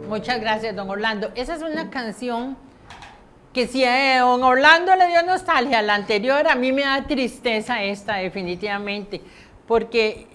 Muchas gracias, don Orlando. Esa es una canción que si a don Orlando le dio nostalgia a la anterior, a mí me da tristeza esta definitivamente, porque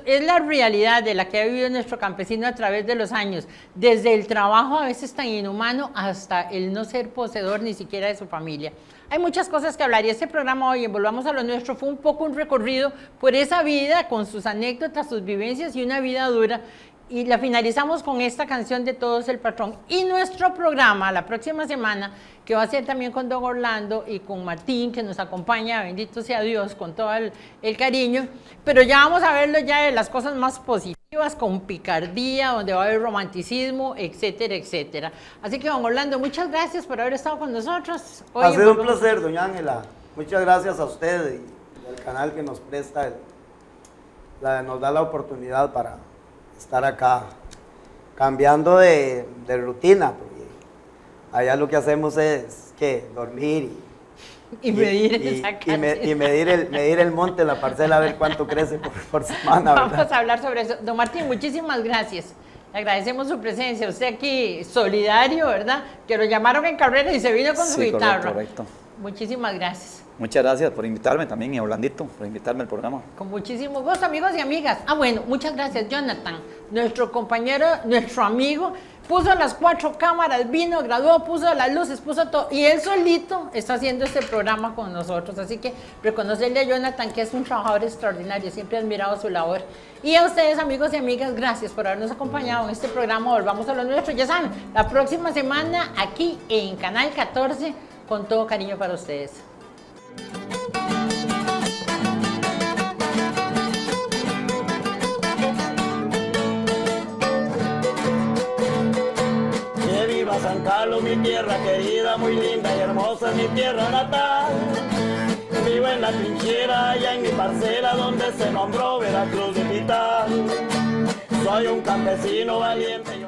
es la realidad de la que ha vivido nuestro campesino a través de los años, desde el trabajo a veces tan inhumano hasta el no ser poseedor ni siquiera de su familia. Hay muchas cosas que hablar y este programa hoy en Volvamos a lo Nuestro fue un poco un recorrido por esa vida con sus anécdotas, sus vivencias y una vida dura. Y la finalizamos con esta canción de Todos el Patrón. Y nuestro programa la próxima semana, que va a ser también con don Orlando y con Martín, que nos acompaña, bendito sea Dios, con todo el cariño. Pero ya vamos a verlo ya de las cosas más positivas, con picardía, donde va a haber romanticismo, etcétera, etcétera. Así que don Orlando, muchas gracias por haber estado con nosotros. Hoy Ha sido un placer, doña Ángela. Muchas gracias a usted y al canal que nos presta, nos da la oportunidad para estar acá, cambiando de rutina, porque allá lo que hacemos es que dormir y medir y medir el monte, la parcela, a ver cuánto crece por semana, ¿verdad? Vamos a hablar sobre eso. Don Martín, muchísimas gracias. Le agradecemos su presencia. Usted aquí, solidario, ¿verdad? Que lo llamaron en carrera y se vino con su guitarra. Correcto. Muchísimas gracias. Muchas gracias por invitarme también, y a Orlandito, por invitarme al programa. Con muchísimo gusto, amigos y amigas. Bueno, muchas gracias, Jonathan. Nuestro compañero, nuestro amigo, puso las 4 cámaras, vino, graduó, puso las luces, puso todo. Y él solito está haciendo este programa con nosotros. Así que reconocerle a Jonathan, que es un trabajador extraordinario. Siempre he admirado su labor. Y a ustedes, amigos y amigas, gracias por habernos acompañado en este programa. Volvamos a lo nuestro. Ya saben, la próxima semana aquí en Canal 14, con todo cariño para ustedes. Que viva San Carlos, mi tierra querida, muy linda y hermosa, mi tierra natal. Vivo en la trinchera, allá en mi parcela, donde se nombró Veracruz capital. Soy un campesino valiente.